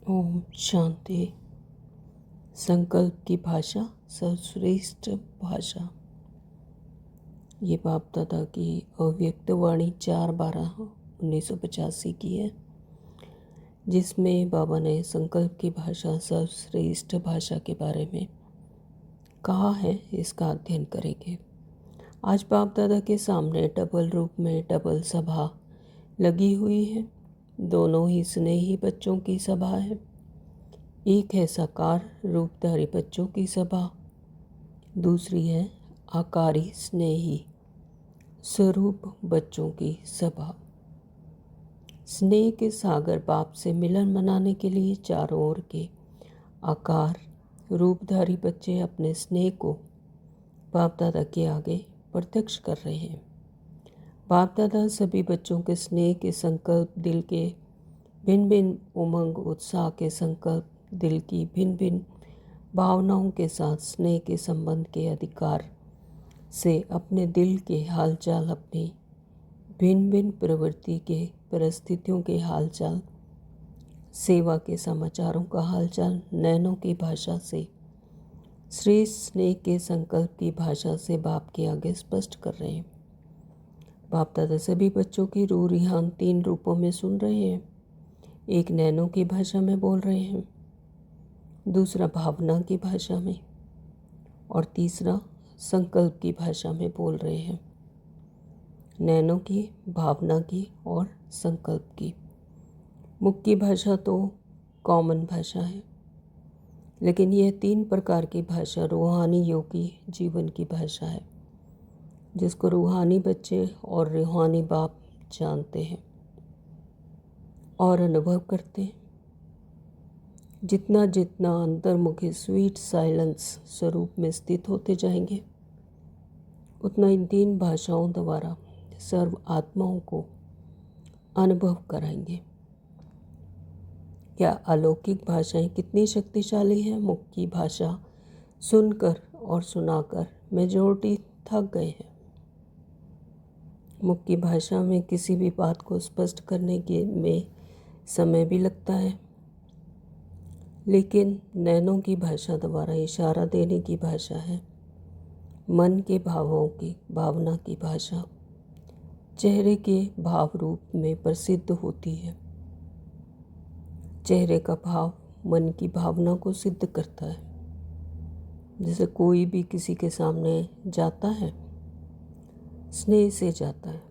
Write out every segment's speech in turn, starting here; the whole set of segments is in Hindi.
ओम शांति। संकल्प की भाषा सर्वश्रेष्ठ भाषा। ये बाप दादा की अव्यक्त वाणी 4/12/1985 की है, जिसमें बाबा ने संकल्प की भाषा सर्वश्रेष्ठ भाषा के बारे में कहा है। इसका अध्ययन करेंगे। आज बाप दादा के सामने डबल रूप में डबल सभा लगी हुई है। दोनों ही स्नेही बच्चों की सभा है। एक है साकार रूपधारी बच्चों की सभा, दूसरी है आकारी स्नेही स्वरूप बच्चों की सभा। स्नेह के सागर बाप से मिलन मनाने के लिए चारों ओर के आकार रूपधारी बच्चे अपने स्नेह को बाप दादा के आगे प्रत्यक्ष कर रहे हैं। बाप दादा सभी बच्चों के स्नेह के संकल्प, दिल के भिन्न भिन्न उमंग उत्साह के संकल्प, दिल की भिन्न भिन्न भावनाओं के साथ स्नेह के संबंध के अधिकार से अपने दिल के हालचाल, अपनी भिन्न भिन्न प्रवृत्ति के परिस्थितियों के हालचाल, सेवा के समाचारों का हालचाल नैनों की भाषा से, श्रेष्ठ स्नेह के संकल्प की भाषा से बाप के आगे स्पष्ट कर रहे हैं। बाप दादा सभी बच्चों की रूह रिहान 3 रूपों में सुन रहे हैं। एक नैनों की भाषा में बोल रहे हैं, दूसरा भावना की भाषा में, और तीसरा संकल्प की भाषा में बोल रहे हैं। नैनों की, भावना की और संकल्प की। मुख की भाषा तो कॉमन भाषा है, लेकिन यह 3 प्रकार की भाषा रूहानी योगी जीवन की भाषा है, जिसको रूहानी बच्चे और रूहानी बाप जानते हैं और अनुभव करते हैं। जितना जितना अंतर्मुखी स्वीट साइलेंस स्वरूप में स्थित होते जाएंगे, उतना इन 3 भाषाओं द्वारा सर्व आत्माओं को अनुभव कराएंगे। क्या अलौकिक भाषाएं कितनी शक्तिशाली हैं। मुख की भाषा सुनकर और सुनाकर मेजॉरिटी थक गए हैं। मुख की भाषा में किसी भी बात को स्पष्ट करने के में समय भी लगता है, लेकिन नैनों की भाषा द्वारा इशारा देने की भाषा है। मन के भावों की, भावना की भाषा चेहरे के भाव रूप में प्रसिद्ध होती है। चेहरे का भाव मन की भावना को सिद्ध करता है। जैसे कोई भी किसी के सामने जाता है, स्नेह से जाता है,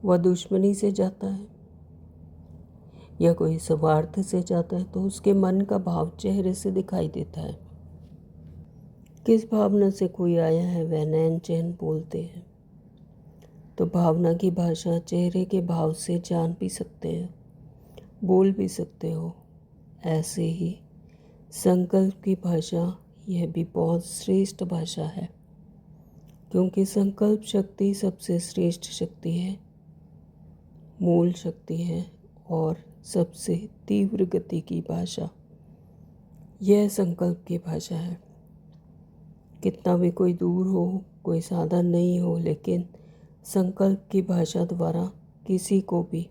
वह दुश्मनी से जाता है या कोई स्वार्थ से जाता है, तो उसके मन का भाव चेहरे से दिखाई देता है। किस भावना से कोई आया है वह नैन चैन बोलते हैं। तो भावना की भाषा चेहरे के भाव से जान भी सकते हैं, बोल भी सकते हो। ऐसे ही संकल्प की भाषा, यह भी बहुत श्रेष्ठ भाषा है, क्योंकि संकल्प शक्ति सबसे श्रेष्ठ शक्ति है, मूल शक्ति है और सबसे तीव्र गति की भाषा यह संकल्प की भाषा है। कितना भी कोई दूर हो, कोई साधन नहीं हो, लेकिन संकल्प की भाषा द्वारा किसी को भी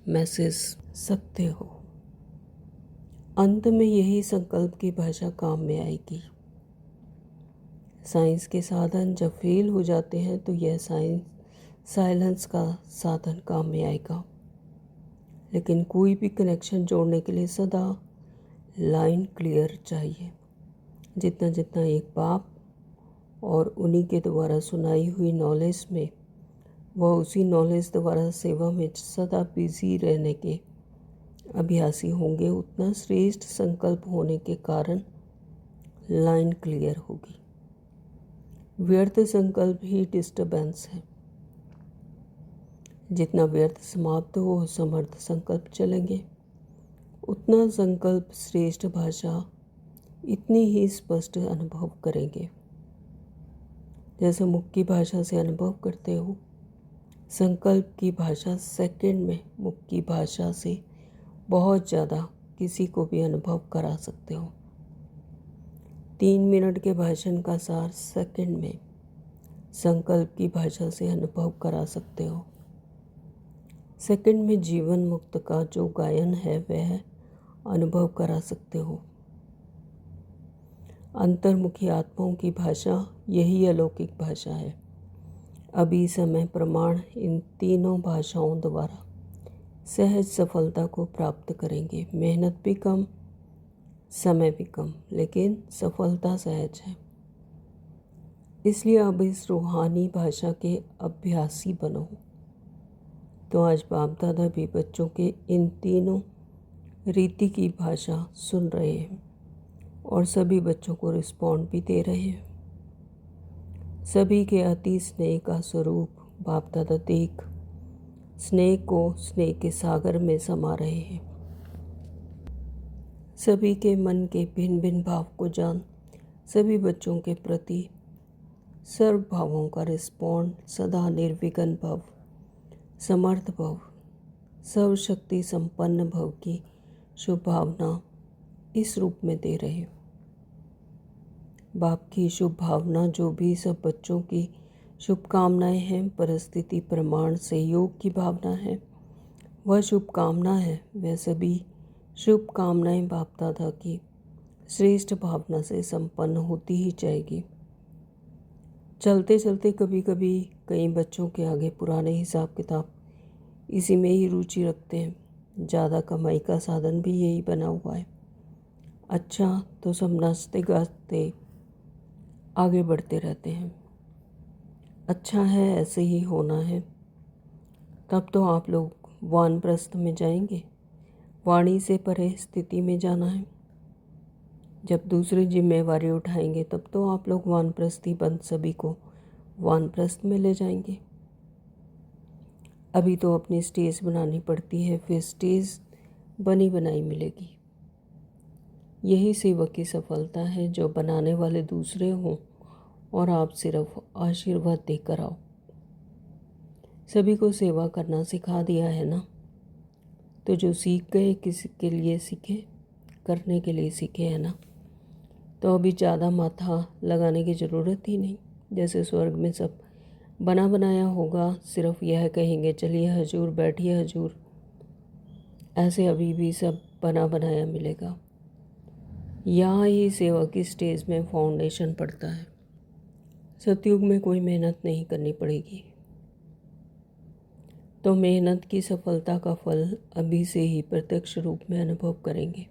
मैसेज सकते हो। अंत में यही संकल्प की भाषा काम में आएगी। साइंस के साधन जब फेल हो जाते हैं तो यह साइलेंस का साधन काम में आएगा। लेकिन कोई भी कनेक्शन जोड़ने के लिए सदा लाइन क्लियर चाहिए। जितना जितना एक बाप और उन्हीं के द्वारा सुनाई हुई नॉलेज में, वह उसी नॉलेज द्वारा सेवा में सदा बिजी रहने के अभ्यासी होंगे, उतना श्रेष्ठ संकल्प होने के कारण लाइन क्लियर होगी। व्यर्थ संकल्प ही डिस्टर्बेंस है। जितना व्यर्थ समाप्त हो, समर्थ संकल्प चलेंगे। उतना संकल्प श्रेष्ठ भाषा इतनी ही स्पष्ट अनुभव करेंगे। जैसे मुख की भाषा से अनुभव करते हो, संकल्प की भाषा सेकंड में मुख की भाषा से बहुत ज़्यादा किसी को भी अनुभव करा सकते हो। 3 मिनट के भाषण का सार सेकंड में संकल्प की भाषा से अनुभव करा सकते हो। सेकंड में जीवन मुक्त का जो गायन है वह अनुभव करा सकते हो। अंतर्मुखी आत्माओं की भाषा यही अलौकिक भाषा है। अभी समय प्रमाण इन तीनों भाषाओं द्वारा सहज सफलता को प्राप्त करेंगे। मेहनत भी कम, समय भी कम, लेकिन सफलता सहज है। इसलिए अब इस रूहानी भाषा के अभ्यासी बनो। तो आज बाप दादा भी बच्चों के इन तीनों रीति की भाषा सुन रहे हैं और सभी बच्चों को रिस्पॉन्ड भी दे रहे हैं। सभी के अति स्नेह का स्वरूप बाप दादा देख स्नेह को स्नेह के सागर में समा रहे हैं। सभी के मन के भिन्न भिन्न भाव को जान सभी बच्चों के प्रति सर्व भावों का रिस्पॉन्ड सदा निर्विघ्न भव, समर्थ भव, सर्वशक्ति संपन्न भव की शुभ भावना इस रूप में दे रहे हैं। बाप की शुभ भावना जो भी सब बच्चों की शुभकामनाएं हैं, परिस्थिति प्रमाण सहयोग की भावना है, वह शुभकामना है। वह सभी शुभकामनाएं बाप दादा की श्रेष्ठ भावना से संपन्न होती ही जाएगी। चलते चलते कभी कभी कई बच्चों के आगे पुराने हिसाब किताब इसी में ही रुचि रखते हैं। ज़्यादा कमाई का साधन भी यही बना हुआ है। अच्छा, तो सब नाचते गाते आगे बढ़ते रहते हैं। अच्छा है, ऐसे ही होना है। तब तो आप लोग वानप्रस्थ में जाएंगे। वाणी से परे स्थिति में जाना है। जब दूसरी जिम्मेवारी उठाएंगे तब तो आप लोग वानप्रस्थी बन सभी को वानप्रस्थ में ले जाएंगे। अभी तो अपनी स्टेज बनानी पड़ती है, फिर स्टेज बनी बनाई मिलेगी। यही सेवक की सफलता है, जो बनाने वाले दूसरे हों और आप सिर्फ आशीर्वाद देकर आओ। सभी को सेवा करना सिखा दिया है ना, तो जो सीख गए किसी के लिए सीखे, करने के लिए सीखे है ना, तो अभी ज़्यादा माथा लगाने की ज़रूरत ही नहीं। जैसे स्वर्ग में सब बना बनाया होगा, सिर्फ यह कहेंगे चलिए हजूर, बैठिए हजूर, ऐसे अभी भी सब बना बनाया मिलेगा। यहाँ ही सेवा की स्टेज में फाउंडेशन पड़ता है। सतयुग में कोई मेहनत नहीं करनी पड़ेगी, तो मेहनत की सफलता का फल अभी से ही प्रत्यक्ष रूप में अनुभव करेंगे।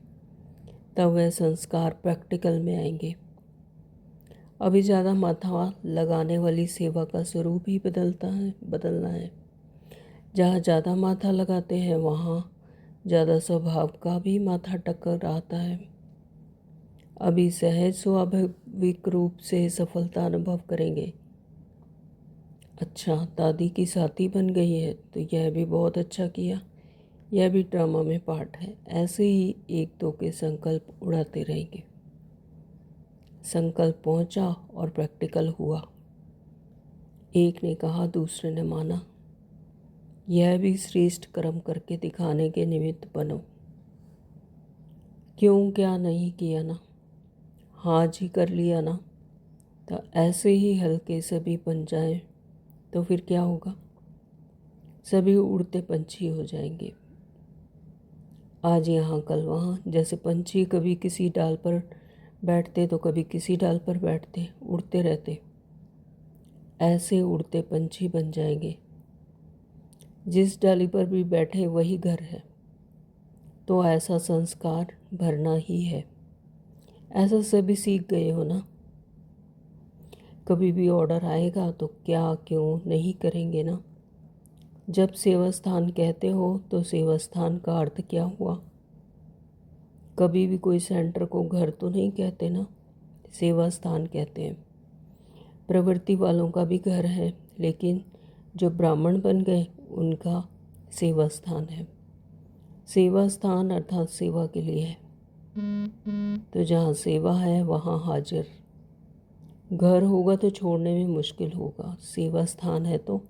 तब वह संस्कार प्रैक्टिकल में आएंगे। अभी ज़्यादा माथा लगाने वाली सेवा का स्वरूप ही बदलना है। जहाँ ज़्यादा माथा लगाते हैं वहाँ ज़्यादा स्वभाव का भी माथा टक्कर आता है। अभी सहज स्वाभाविक रूप से सफलता अनुभव करेंगे। अच्छा, दादी की साथी बन गई है तो यह भी बहुत अच्छा किया, यह भी ड्रामा में पार्ट है। ऐसे ही एक दो के संकल्प उड़ाते रहेंगे। संकल्प पहुंचा और प्रैक्टिकल हुआ। एक ने कहा, दूसरे ने माना। यह भी श्रेष्ठ कर्म करके दिखाने के निमित्त बनो। क्यों क्या नहीं किया ना, हाँ जी कर लिया ना, तो ऐसे ही हल्के सभी बन जाएं तो फिर क्या होगा? सभी उड़ते पंछी हो जाएंगे। आज यहाँ कल वहाँ, जैसे पंछी कभी किसी डाल पर बैठते तो कभी किसी डाल पर बैठते, उड़ते रहते, ऐसे उड़ते पंछी बन जाएंगे। जिस डाली पर भी बैठे वही घर है, तो ऐसा संस्कार भरना ही है। ऐसा सभी सीख गए हो ना। कभी भी ऑर्डर आएगा तो क्या क्यों नहीं करेंगे ना। जब सेवा स्थान कहते हो तो सेवा स्थान का अर्थ क्या हुआ? कभी भी कोई सेंटर को घर तो नहीं कहते ना, सेवा स्थान कहते हैं। प्रवृत्ति वालों का भी घर है, लेकिन जो ब्राह्मण बन गए उनका सेवा स्थान है। सेवा स्थान अर्थात सेवा के लिए है, तो जहाँ सेवा है वहाँ हाजिर। घर होगा तो छोड़ने में मुश्किल होगा, सेवा स्थान है तो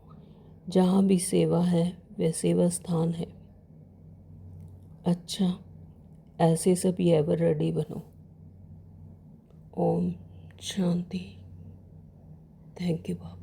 जहाँ भी सेवा है वह सेवा स्थान है। अच्छा, ऐसे सभी एवर रेडी बनो। ओम शांति। Thank you Baba.